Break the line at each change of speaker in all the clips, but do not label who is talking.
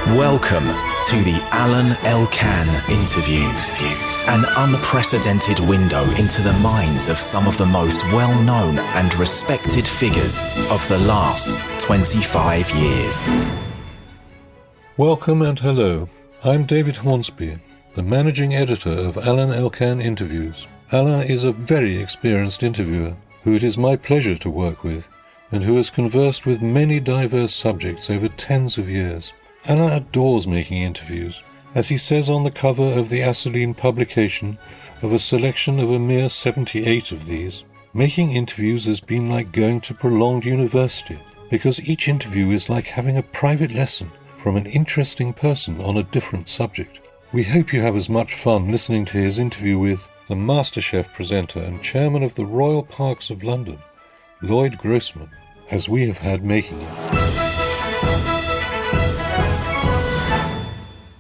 Welcome to the Alain Elkann interviews, an unprecedented window into the minds of some of the most well-known and respected figures of the last 25 years.
Welcome and hello. I'm David Hornsby, the managing editor of Alain Elkann Interviews. Alain is a very experienced interviewer who it is my pleasure to work with and who has conversed with many diverse subjects over tens of years. Alain adores making interviews, as he says on the cover of the Assouline publication of a selection of a mere 78 of these. Making interviews has been like going to prolonged university, because each interview is like having a private lesson from an interesting person on a different subject. We hope you have as much fun listening to his interview with the MasterChef presenter and chairman of the Royal Parks of London, Loyd Grossman, as we have had making it.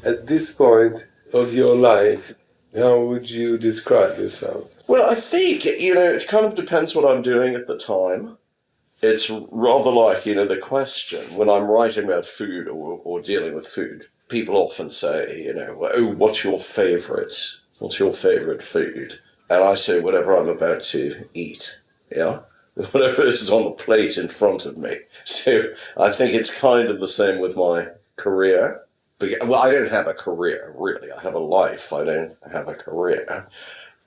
At this point of your life, how would you describe yourself?
Well, I think, it kind of depends what I'm doing at the time. It's rather like, the question, when I'm writing about food or dealing with food, people often say, what's your favorite? What's your favorite food? And I say, whatever I'm about to eat, whatever is on the plate in front of me. So I think it's kind of the same with my career. Well, I don't have a career, really. I have a life. I don't have a career.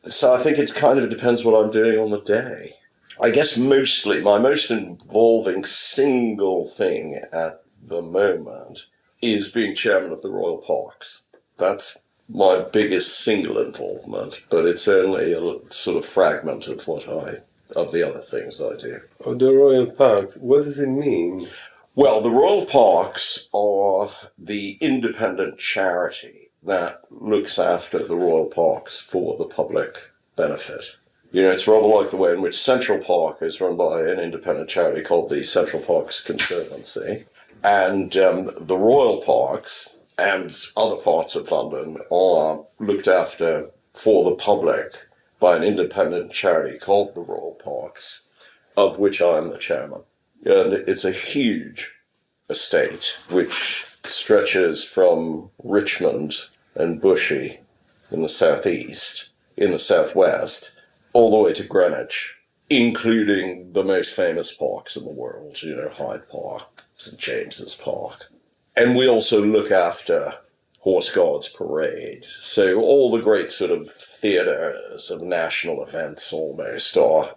So I think it kind of depends what I'm doing on the day. I guess mostly, my most involving single thing at the moment is being chairman of the Royal Parks. That's my biggest single involvement, but it's only a sort of fragment of of the other things I do.
Oh, the Royal Parks, what does it mean?
Well, the Royal Parks are the independent charity that looks after the Royal Parks for the public benefit. It's rather like the way in which Central Park is run by an independent charity called the Central Parks Conservancy. And the Royal Parks and other parts of London are looked after for the public by an independent charity called the Royal Parks, of which I'm the chairman. And it's a huge estate which stretches from Richmond and Bushey in the southeast, in the southwest, all the way to Greenwich, including the most famous parks in the world, Hyde Park, St. James's Park. And we also look after Horse Guards parades. So all the great sort of theatres of national events almost are,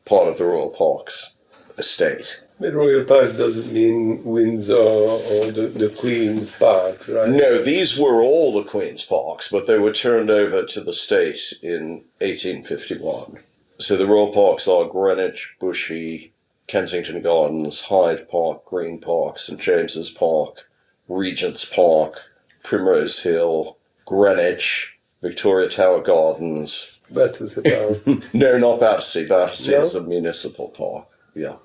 part of the Royal Parks estate.
But Royal Parks doesn't mean Windsor or the Queen's Park, right?
No, these were all the Queen's Parks, but they were turned over to the state in 1851. So the Royal Parks are Greenwich, Bushey, Kensington Gardens, Hyde Park, Green Park, St. James's Park, Regent's Park, Primrose Hill, Greenwich, Victoria Tower Gardens.
Battersea Park.
No, not Battersea. Battersea is a municipal park, yeah.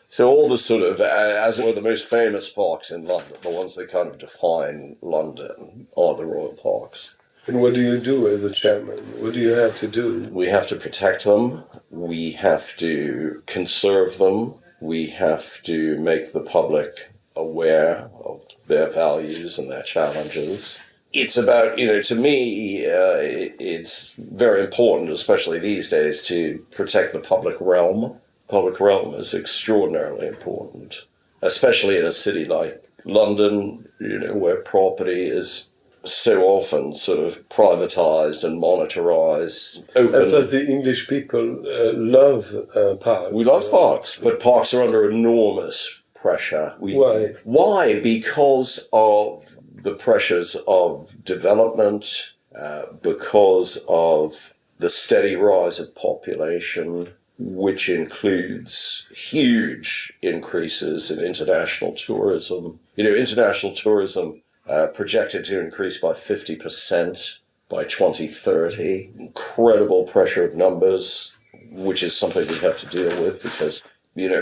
So all the sort of, as it were, the most famous parks in London, the ones that kind of define London, are the Royal Parks.
And what do you do as a chairman? What do you have to do?
We have to protect them. We have to conserve them. We have to make the public aware of their values and their challenges. It's about, to me, it's very important, especially these days, to protect the public realm. Public realm is extraordinarily important, especially in a city like London, where property is so often sort of privatized and monetarized.
And plus the English people love parks.
We love parks, but parks are under enormous pressure.
Why?
Why? Because of the pressures of development, because of the steady rise of population, which includes huge increases in international tourism. International tourism projected to increase by 50% by 2030. Incredible pressure of numbers, which is something we have to deal with because,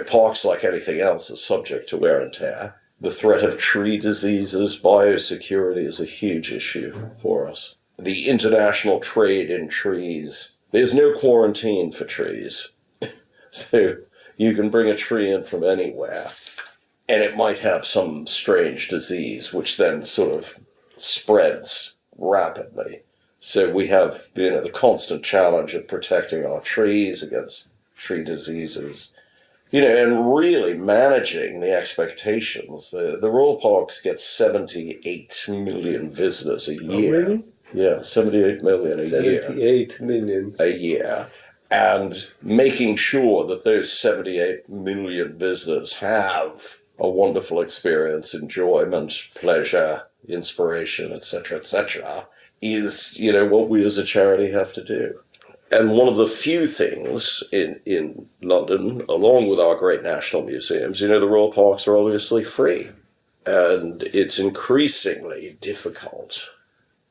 parks, like anything else, are subject to wear and tear. The threat of tree diseases, biosecurity is a huge issue for us. The international trade in trees. There's no quarantine for trees. So you can bring a tree in from anywhere. and it might have some strange disease, which then sort of spreads rapidly. So we have, the constant challenge of protecting our trees against tree diseases, and really managing the expectations. The Royal Parks get 78 million visitors a year.
Oh, really?
Yeah, 78 million a year.
78 million.
A year. And making sure that those 78 million visitors have a wonderful experience, enjoyment, pleasure, inspiration, etc., is, what we as a charity have to do. And one of the few things in London, along with our great national museums, the Royal Parks are obviously free. And it's increasingly difficult,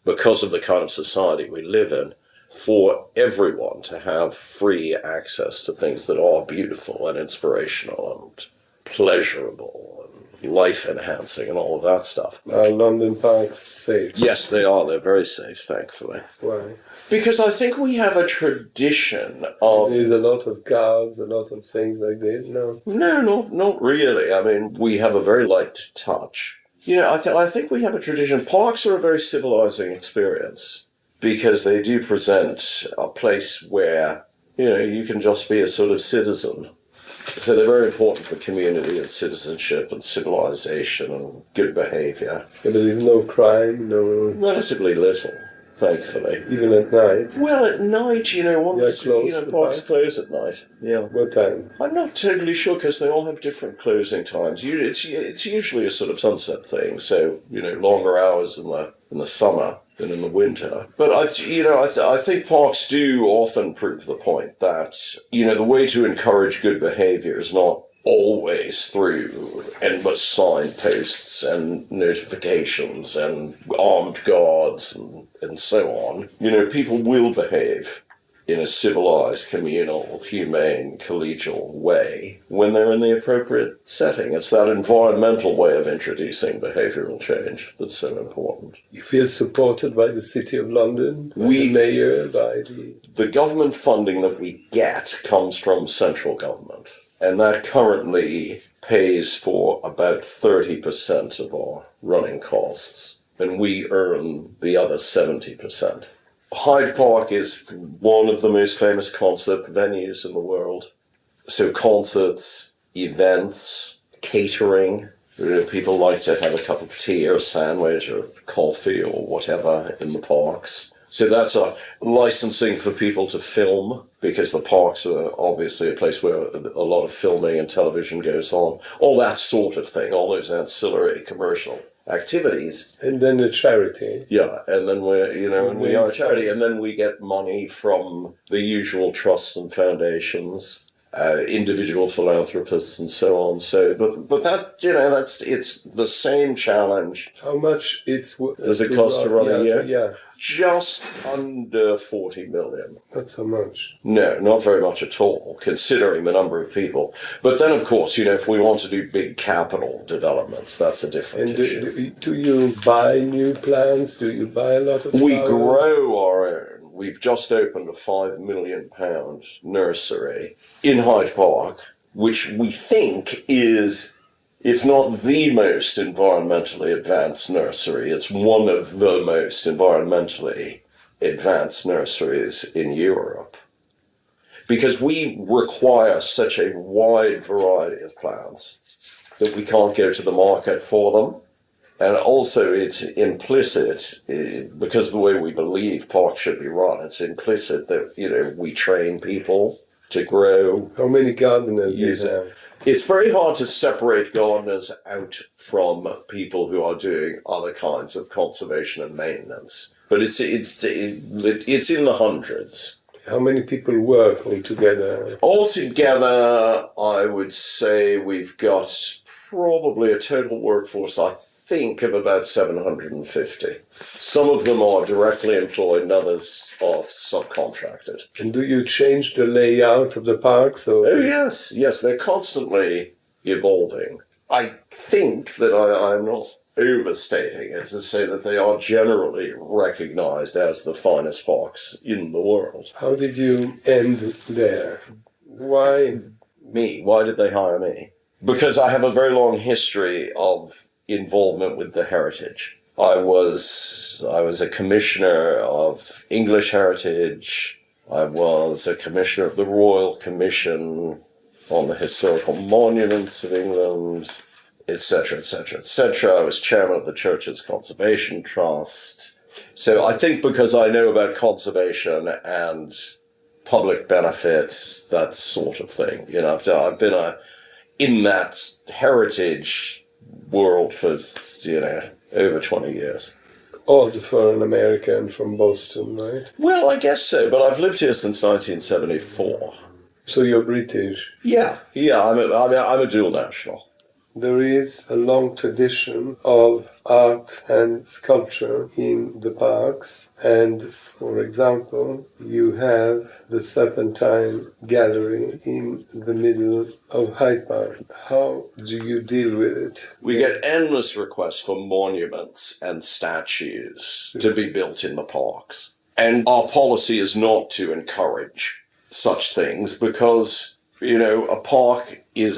because of the kind of society we live in, for everyone to have free access to things that are beautiful and inspirational and pleasurable and life-enhancing and all of that stuff.
Are London parks safe?
Yes, they are. They're very safe, thankfully.
Why?
Because I think we have a tradition of...
There's a lot of guards, a lot of things like this, no?
No, not really. I mean, we have a very light touch. I think we have a tradition. Parks are a very civilizing experience because they do present a place where, you can just be a sort of citizen. So they're very important for community and citizenship and civilization and good behavior.
Yeah, but there's no crime, no...
Relatively little, thankfully.
Even at night?
Well, at night, parks close at night. Yeah.
What time?
I'm not totally sure because they all have different closing times. It's usually a sort of sunset thing, so, longer hours in the summer than in the winter. But I think parks do often prove the point that, the way to encourage good behavior is not always through endless signposts and notifications and armed guards and so on. People will behave in a civilized, communal, humane, collegial way when they're in the appropriate setting. It's that environmental way of introducing behavioral change that's so important.
You feel supported by the City of London, by the mayor, by the...
The government funding that we get comes from central government, and that currently pays for about 30% of our running costs, and we earn the other 70%. Hyde Park is one of the most famous concert venues in the world. So concerts, events, catering. People like to have a cup of tea or a sandwich or coffee or whatever in the parks. So that's a licensing for people to film, because the parks are obviously a place where a lot of filming and television goes on. All that sort of thing, all those ancillary commercial activities.
And then a charity.
Yeah, and then we are a charity, and then we get money from the usual trusts and foundations, individual philanthropists and so on. So, but that, it's the same challenge.
How much
does it cost to run a year?
Yeah.
Just under 40 million.
Not so much.
No, not very much at all, considering the number of people. But then, of course, if we want to do big capital developments, that's a different issue.
Do you buy new plants? Do you buy a lot of flowers?
We grow our own. We've just opened a £5 million nursery in Hyde Park, which we think is, if not the most environmentally advanced nursery, it's one of the most environmentally advanced nurseries in Europe. Because we require such a wide variety of plants that we can't go to the market for them. And also it's implicit, because of the way we believe parks should be run, it's implicit that, we train people to grow.
How many gardeners do you have?
It's very hard to separate gardeners out from people who are doing other kinds of conservation and maintenance. But it's in the hundreds.
How many people work altogether?
Altogether, I would say we've got probably a total workforce, I think, of about 750. Some of them are directly employed and others are subcontracted.
And do you change the layout of the parks? Or?
Oh, yes, they're constantly evolving. I think that I'm not overstating it to say that they are generally recognized as the finest parks in the world.
How did you end there? Why?
Me? Why did they hire me? Because I have a very long history of involvement with the heritage. I was a commissioner of English heritage. I was a commissioner of the Royal Commission on the Historical Monuments of England, etc., etc., etc. I was chairman of the Church's Conservation Trust. So I think because I know about conservation and public benefit, that sort of thing, I've been in that heritage world for, over 20 years.
Odd for an American from Boston, right?
Well, I guess so, but I've lived here since 1974.
So you're British.
Yeah, I'm a dual national.
There is a long tradition of art and sculpture in the parks, and for example, you have the Serpentine Gallery in the middle of Hyde Park. How do you deal with it?
We get endless requests for monuments and statues to be built in the parks. And our policy is not to encourage such things because, a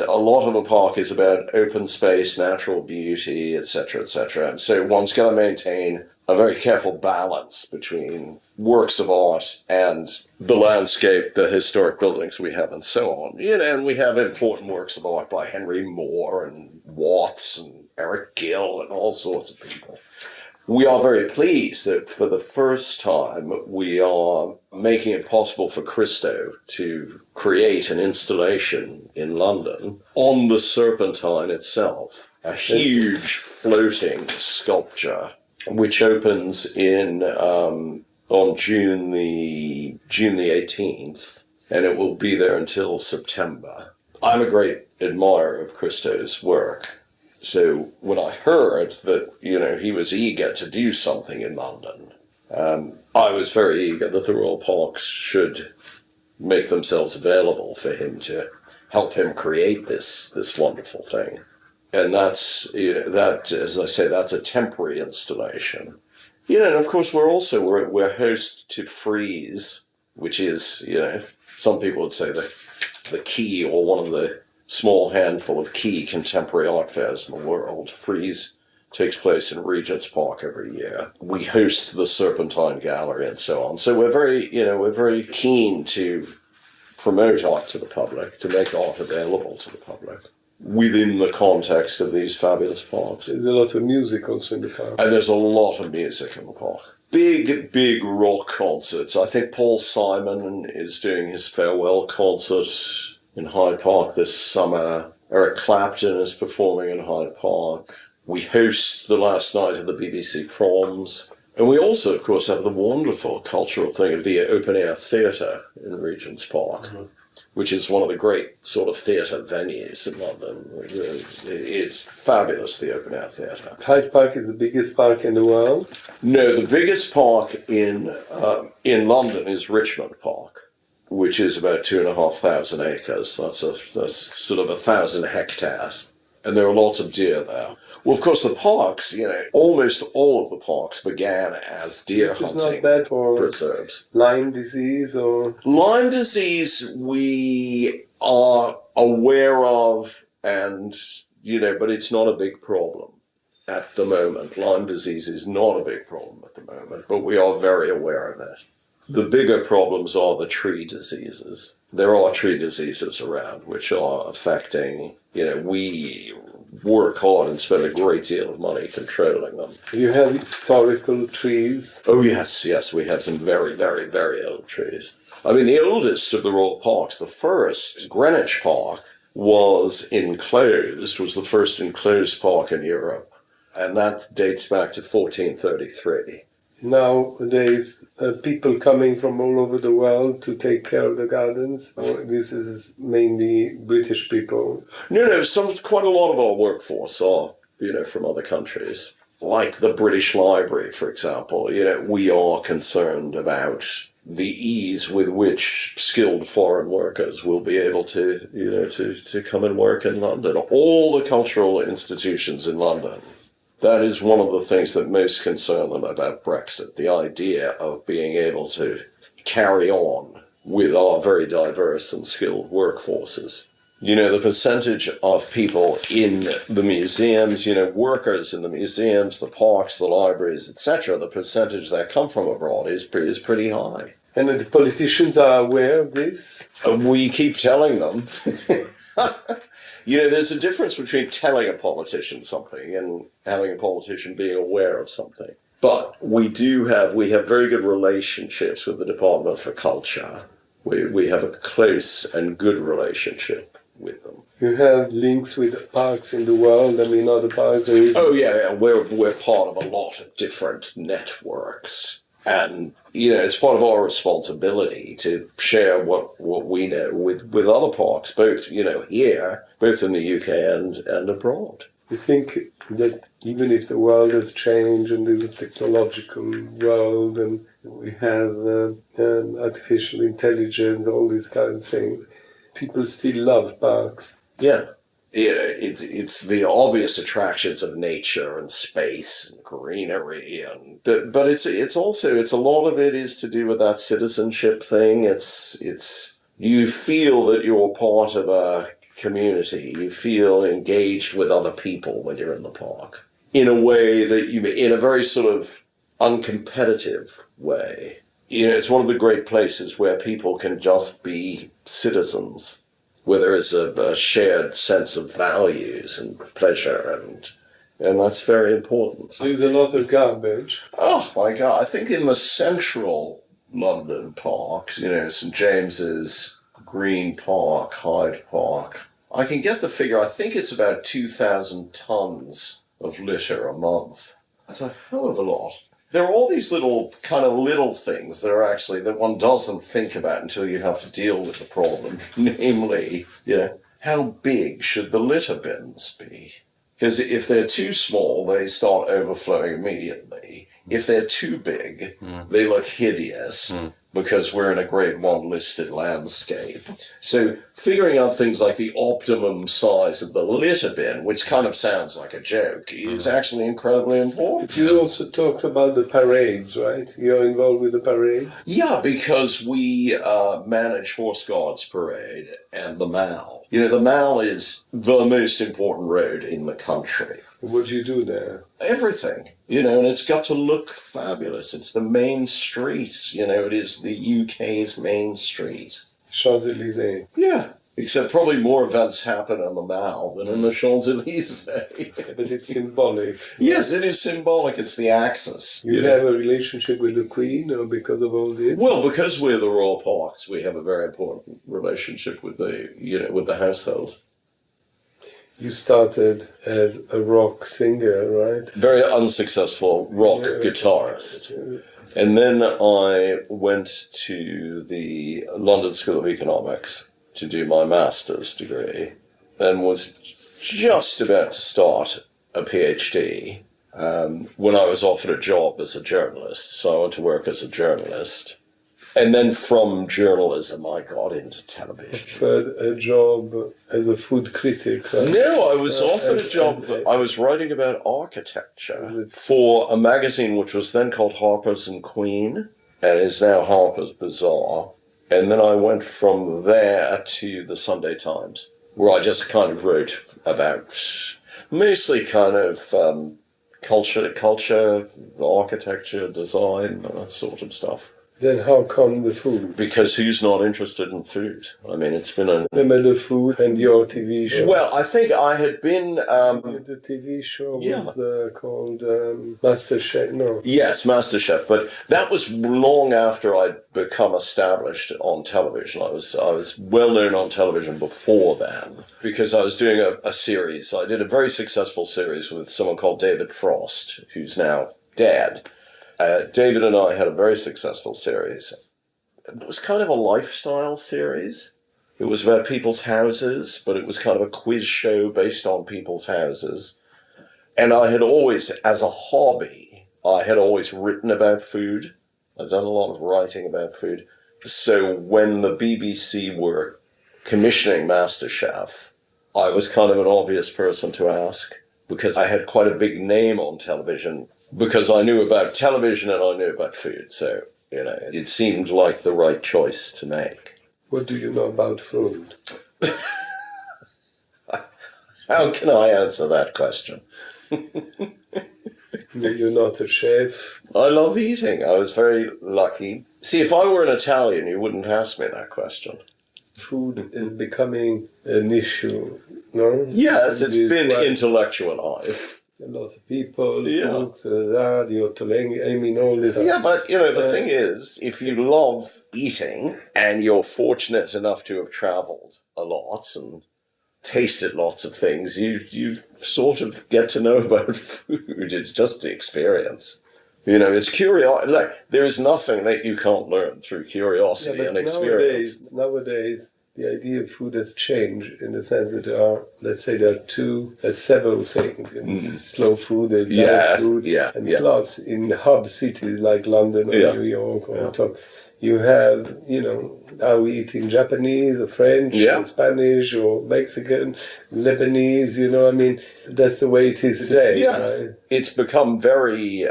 lot of a park is about open space, natural beauty, etc., etc. And so one's got to maintain a very careful balance between works of art and the landscape, the historic buildings we have, and so on. And we have important works of art by Henry Moore and Watts and Eric Gill and all sorts of people. We are very pleased that for the first time we are making it possible for Christo to create an installation in London on the Serpentine itself, a huge floating sculpture which opens on June the 18th, and it will be there until September. I'm a great admirer of Christo's work. So when I heard that, he was eager to do something in London, I was very eager that the Royal Parks should make themselves available for him to help him create this wonderful thing. And that's, as I say, that's a temporary installation. And of course we're host to Frieze, which is, some people would say the key or one of the small handful of key contemporary art fairs in the world. Frieze takes place in Regent's Park every year. We host the Serpentine Gallery and so on. So we're very keen to promote art to the public, to make art available to the public within the context of these fabulous parks.
There's a lot of music also in the park.
And there's a lot of music in the park. Big rock concerts. I think Paul Simon is doing his farewell concert in Hyde Park this summer. Eric Clapton is performing in Hyde Park. We host the last night of the BBC Proms. And we also, of course, have the wonderful cultural thing of the open-air theatre in Regent's Park, which is one of the great sort of theatre venues in London. It's fabulous, the open-air theatre.
Hyde Park is the biggest park in the world?
No, the biggest park in London is Richmond Park, which is about 2,500 acres. That's sort of 1,000 hectares. And there are lots of deer there. Well, of course, the parks, almost all of the parks began as deer hunting
not bad for
preserves.
Lyme disease or...
Lyme disease we are aware of and, but it's not a big problem at the moment. Lyme disease is not a big problem at the moment, but we are very aware of it. The bigger problems are the tree diseases. There are tree diseases around which are affecting, we work hard and spend a great deal of money controlling them.
You have historical trees.
Oh, yes, we have some very, very, very old trees. I mean, the oldest of the Royal Parks, the first, Greenwich Park, was the first enclosed park in Europe, and that dates back to 1433.
Nowadays, people coming from all over the world to take care of the gardens, or this is mainly British people?
No, quite a lot of our workforce are, from other countries. Like the British Library, for example, we are concerned about the ease with which skilled foreign workers will be able to, to come and work in London. All the cultural institutions in London. That is one of the things that most concern them about Brexit, the idea of being able to carry on with our very diverse and skilled workforces. The percentage of people in the museums, workers in the museums, the parks, the libraries, etc., the percentage that come from abroad is pretty high.
And the politicians are aware of this?
We keep telling them. There's a difference between telling a politician something and having a politician being aware of something. But we have very good relationships with the Department for Culture. We have a close and good relationship with them.
You have links with parks in the world. I mean, other parks.
Oh yeah, we're part of a lot of different networks, and it's part of our responsibility to share what we know with other parks, both here, both in the UK and abroad.
You think that even if the world has changed and there's a technological world and we have artificial intelligence, all these kinds of things, people still love parks?
Yeah. It's the obvious attractions of nature and space and greenery, but it's also a lot of it is to do with that citizenship thing. It's you feel that you're part of a community. You feel engaged with other people when you're in the park in a way that in a very sort of uncompetitive way. It's one of the great places where people can just be citizens, where there is a shared sense of values and pleasure, and that's very important.
There's a lot of garbage.
Oh my God! I think in the central London parks, St James's, Green Park, Hyde Park, I can get the figure. I think it's about 2,000 tons of litter a month. That's a hell of a lot. There are all these little things that are actually that one doesn't think about until you have to deal with the problem. Namely, how big should the litter bins be? Because if they're too small, they start overflowing immediately. If they're too big, they look hideous because we're in a Grade 1 listed landscape. So figuring out things like the optimum size of the litter bin, which kind of sounds like a joke, is actually incredibly important.
You also talked about the parades, right? You're involved with the parades?
Yeah, because we manage Horse Guards Parade and the Mall. The Mall is the most important road in the country.
What do you do there?
Everything, and it's got to look fabulous. It's the main street, it is the UK's main street.
Champs-Élysées.
Yeah, except probably more events happen on the Mall than in the Champs-Élysées.
But it's symbolic.
Yes, it is symbolic. It's the axis.
You have a relationship with the Queen, or because of all this?
Well, because we're the Royal Parks, we have a very important relationship with with the household.
You started as a rock singer, right?
Very unsuccessful rock guitarist. And then I went to the London School of Economics to do my master's degree and was just about to start a PhD when I was offered a job as a journalist. So I went to work as a journalist. And then from journalism, I got into television.
For a job as a food critic? Right?
No, I was offered a job. I was writing about architecture for a magazine which was then called Harper's and Queen, and is now Harper's Bazaar. And then I went from there to the Sunday Times, where I just kind of wrote about mostly kind of culture, architecture, design, that sort of stuff.
Then how come the food?
Because who's not interested in food? I mean, it's been
Remember the food and your TV show?
Well, I think I had been...
the TV show was called MasterChef, no?
Yes, MasterChef, but that was long after I'd become established on television. I was well known on television before then, because I was doing a series. I did a very successful series with someone called David Frost, who's now dead. David and I had a very successful series. It was kind of a lifestyle series. It was about people's houses, but it was kind of a quiz show based on people's houses. And I had always, as a hobby, written about food. I've done a lot of writing about food. So when the BBC were commissioning MasterChef, I was kind of an obvious person to ask, because I had quite a big name on television, because I knew about television and I knew about food. So, it seemed like the right choice to make.
What do you know about food?
How can I answer that question?
You're not a chef.
I love eating. I was very lucky. See, if I were an Italian, you wouldn't ask me that question.
Food is becoming an issue, no?
Yes,
And
it's
it's
been
quite-
intellectualized.
A lot of people,
Yeah.
books, the Ottolenghi, I mean, all this.
Yeah, but, the thing is, if you love eating and you're fortunate enough to have traveled a lot and tasted lots of things, you sort of get to know about food. It's just the experience. It's curiosity. Like, there is nothing that you can't learn through curiosity and experience.
Nowadays, the idea of food has changed in the sense that there's several things. It's slow food, there's diet food, and plus in hub cities like London or New York or top, you have, are we eating Japanese or French or Spanish or Mexican, Lebanese, that's the way it is today.
Yes,
right?
it's become very,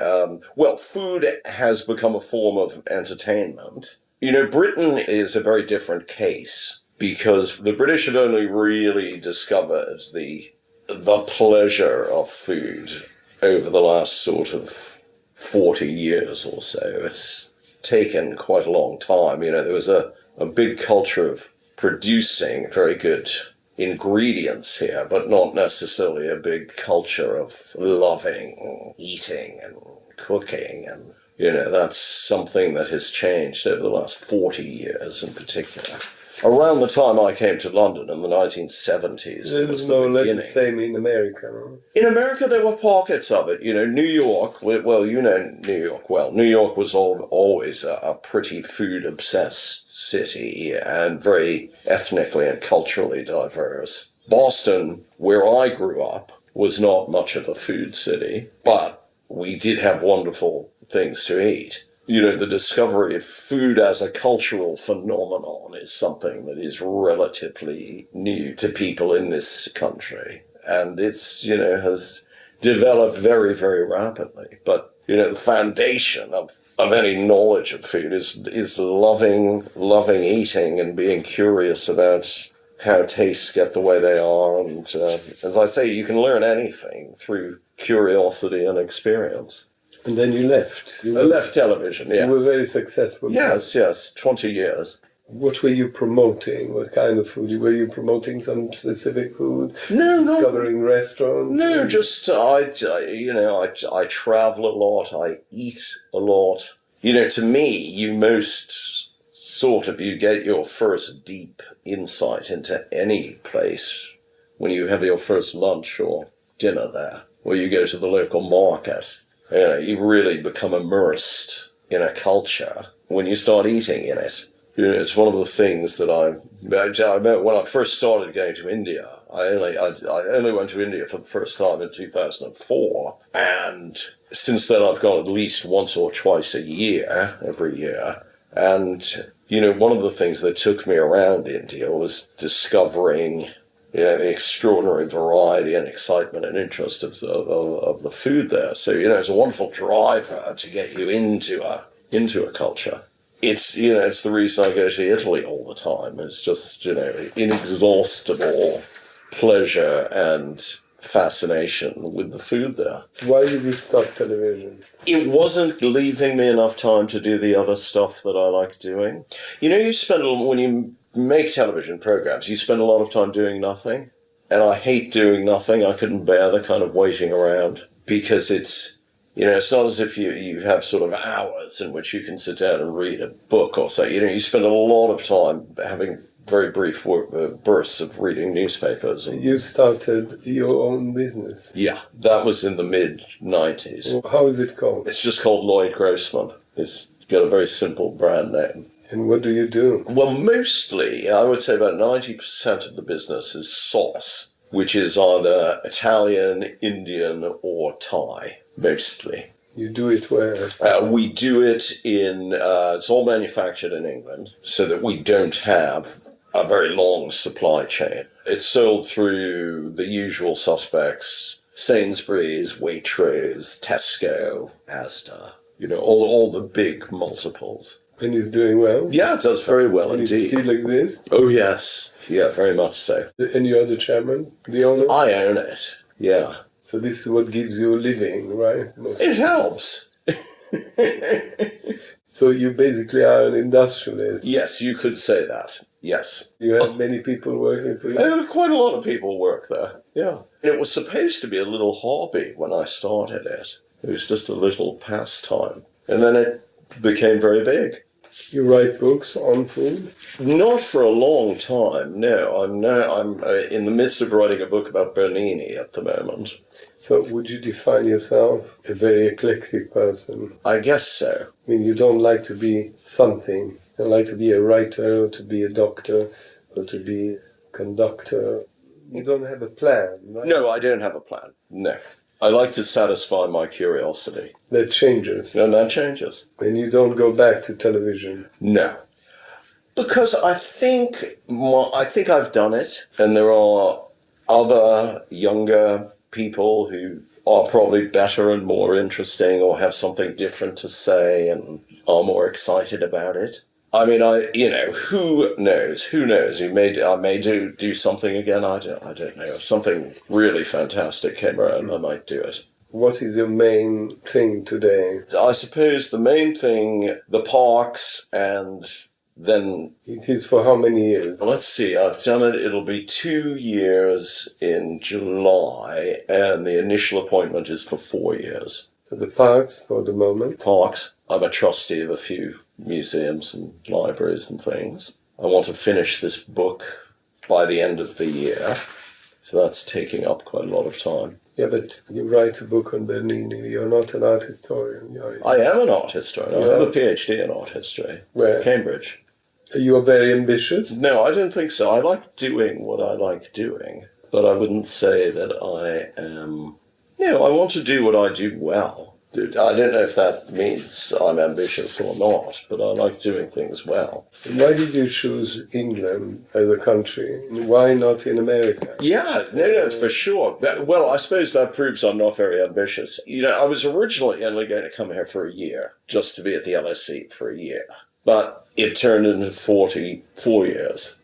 food has become a form of entertainment. Britain is a very different case because the British have only really discovered the pleasure of food over the last sort of 40 years or so. It's taken quite a long time. There was a big culture of producing very good ingredients here, but not necessarily a big culture of loving, eating and cooking. And, that's something that has changed over the last 40 years in particular. Around the time I came to London in the 1970s,
It was no less the same in America, no?
In America, there were pockets of it. New York, well, New York well. New York was always a pretty food-obsessed city and very ethnically and culturally diverse. Boston, where I grew up, was not much of a food city, but we did have wonderful things to eat. The discovery of food as a cultural phenomenon is something that is relatively new to people in this country. And it's, has developed very, very rapidly. But, the foundation of any knowledge of food is loving eating and being curious about how tastes get the way they are. And as I say, you can learn anything through curiosity and experience.
And then you left.
I left television, yes.
You were very successful.
Yes, 20 years.
What were you promoting? What kind of food? Were you promoting some specific food?
No,
Discovering restaurants?
No, just, I travel a lot, I eat a lot. To me, you get your first deep insight into any place when you have your first lunch or dinner there, or you go to the local market. You really become immersed in a culture when you start eating in it. It's one of the things that I when I first started going to India. I only went to India for the first time in 2004, and since then I've gone at least once or twice every year. And one of the things that took me around India was discovering the extraordinary variety and excitement and interest of the food there. So, it's a wonderful driver to get you into a culture. It's the reason I go to Italy all the time. It's just, inexhaustible pleasure and fascination with the food there.
Why did you stop television?
It wasn't leaving me enough time to do the other stuff that I like doing. You spend when you make television programs, you spend a lot of time doing nothing. And I hate doing nothing. I couldn't bear the kind of waiting around because it's not as if you have sort of hours in which you can sit down and read a book or so. You spend a lot of time having very brief bursts of reading newspapers.
You started your own business.
Yeah, that was in the mid-90s.
Well, how is it called?
It's just called Loyd Grossman. It's got a very simple brand name.
And what do you do?
Well, mostly, I would say about 90% of the business is sauce, which is either Italian, Indian, or Thai, mostly.
You do it where?
We do it it's all manufactured in England, so that we don't have a very long supply chain. It's sold through the usual suspects, Sainsbury's, Waitrose, Tesco, Asda, all the big multiples.
And he's doing well?
Yeah, it does very well
And it
indeed.
still exists?
Oh, yes. Yeah, very much so.
And you're the chairman, the owner?
I own it. Yeah.
So this is what gives you a living, right?
It helps.
So you basically are an industrialist.
Yes, you could say that. Yes.
You have many people working for you?
Quite a lot of people work there. Yeah. It was supposed to be a little hobby when I started it. It was just a little pastime. And then it became very big.
You write books on food?
Not for a long time, no. I'm in the midst of writing a book about Bernini at the moment.
So would you define yourself a very eclectic person?
I guess so.
I mean, you don't like to be something. You don't like to be a writer, or to be a doctor, or to be a conductor. You don't have a plan, right?
No, I don't have a plan. No. I like to satisfy my curiosity.
That changes.
And that changes.
And you don't go back to television.
No. Because I think I've done it, and there are other younger people who are probably better and more interesting or have something different to say and are more excited about it. I mean, who knows? Who knows? I may do something again. I don't know. If something really fantastic came around, I might do it.
What is your main thing today?
I suppose the main thing, the parks, and then...
It is for how many years?
Let's see, I've done it, it'll be 2 years in July, and the initial appointment is for 4 years.
So the parks for the moment?
Parks. I'm a trustee of a few museums and libraries and things. I want to finish this book by the end of the year, so that's taking up quite a lot of time.
Yeah, but you write a book on Bernini. You're not an art historian.
I am an art historian. I have a PhD in art history.
Where?
Cambridge.
You are very ambitious?
No, I don't think so. I like doing what I like doing, but I wouldn't say that I am... I want to do what I do well. I don't know if that means I'm ambitious or not, but I like doing things well.
Why did you choose England as a country? Why not in America?
Yeah, no, for sure. Well, I suppose that proves I'm not very ambitious. I was originally only going to come here for a year, just to be at the LSE for a year. But it turned into 44 years.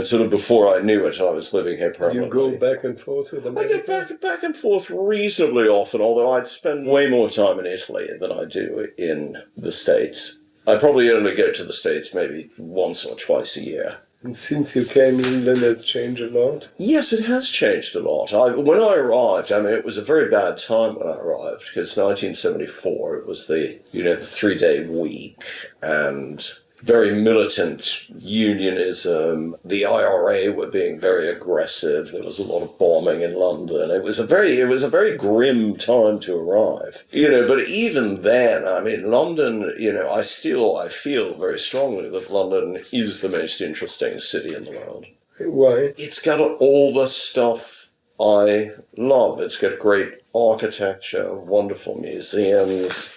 Sort of before I knew it, I was living here permanently.
You go back and forth with America?
I get back and forth reasonably often, although I'd spend way more time in Italy than I do in the States. I probably only go to the States maybe once or twice a year.
And since you came, England has changed a lot?
Yes, it has changed a lot. When I arrived, it was a very bad time when I arrived, because 1974, it was the 3-day week, and very militant unionism. The IRA were being very aggressive. There was a lot of bombing in London. It was a very grim time to arrive. But even then, London, I feel very strongly that London is the most interesting city in the world.
Why?
It's got all the stuff I love. It's got great architecture, wonderful museums,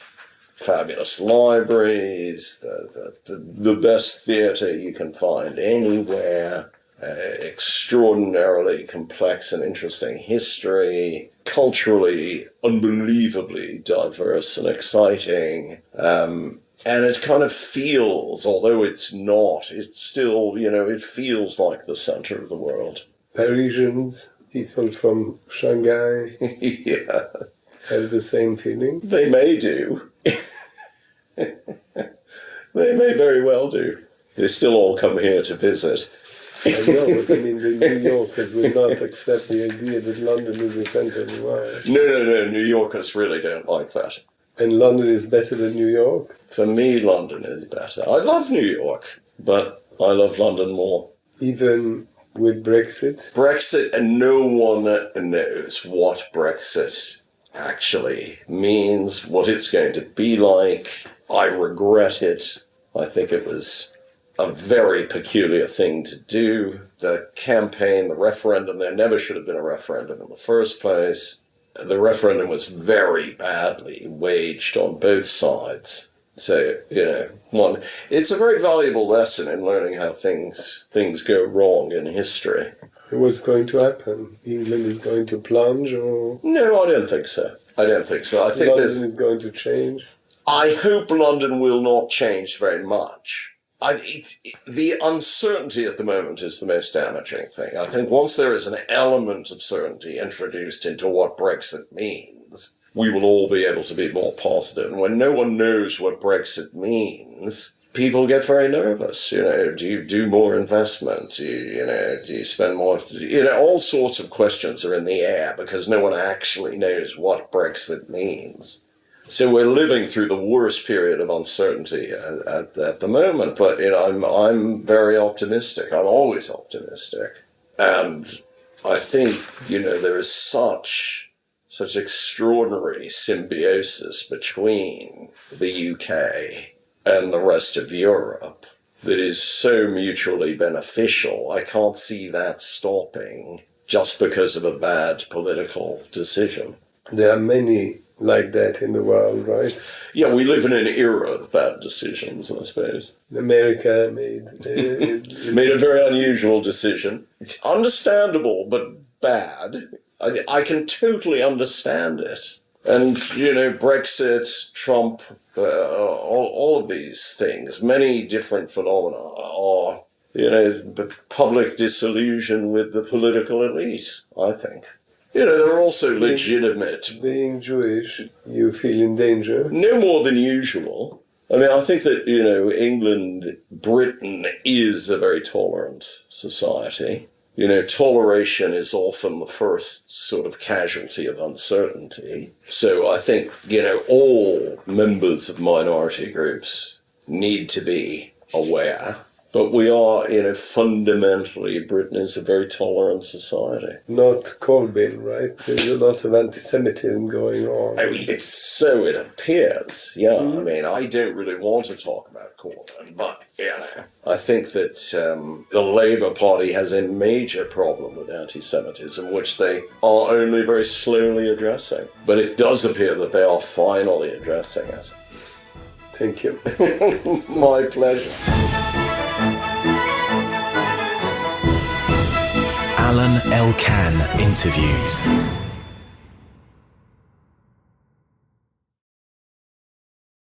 fabulous libraries, the best theatre you can find anywhere, extraordinarily complex and interesting history, culturally unbelievably diverse and exciting, and it kind of feels, although it's not, it's still, it feels like the centre of the world.
Parisians, people from Shanghai,
Yeah.
have the same feeling?
They may do. They may very well do. They still all come here to visit.
I know, but the New Yorkers would not accept the idea that London is the centre of the world.
No, New Yorkers really don't like that.
And London is better than New York?
For me, London is better. I love New York, but I love London more.
Even with Brexit?
Brexit, and no one knows what Brexit actually means, what it's going to be like. I regret it. I think it was a very peculiar thing to do. The campaign, the referendum, there never should have been a referendum in the first place. The referendum was very badly waged on both sides. So, it's a very valuable lesson in learning how things go wrong in history.
What's going to happen? England is going to plunge, or...?
No, I don't think so. I think
London is going to change?
I hope London will not change very much. The uncertainty at the moment is the most damaging thing. I think once there is an element of certainty introduced into what Brexit means, we will all be able to be more positive. And when no one knows what Brexit means, people get very nervous. Do you do more investment? Do you spend more? All sorts of questions are in the air because no one actually knows what Brexit means. So we're living through the worst period of uncertainty at the moment. But I'm very optimistic. I'm always optimistic, and I think there is such extraordinary symbiosis between the UK and the rest of Europe that is so mutually beneficial. I can't see that stopping just because of a bad political decision.
There are many like that in the world, right?
Yeah, we live in an era of bad decisions, I suppose.
America made
a very unusual decision. It's understandable, but bad. I can totally understand it. And, Brexit, Trump, all of these things, many different phenomena are, public disillusion with the political elite, I think. They're also legitimate.
Being Jewish, you feel in danger?
No more than usual. I think that, England, Britain is a very tolerant society. Toleration is often the first sort of casualty of uncertainty. So I think, all members of minority groups need to be aware. But we are, fundamentally, Britain is a very tolerant society.
Not Corbyn, right? There's a lot of anti-Semitism going on.
So it appears, yeah. Mm-hmm. I don't really want to talk about Corbyn, but, I think that the Labour Party has a major problem with anti-Semitism, which they are only very slowly addressing. But it does appear that they are finally addressing it.
Thank you.
My pleasure.
Alain Elkann interviews.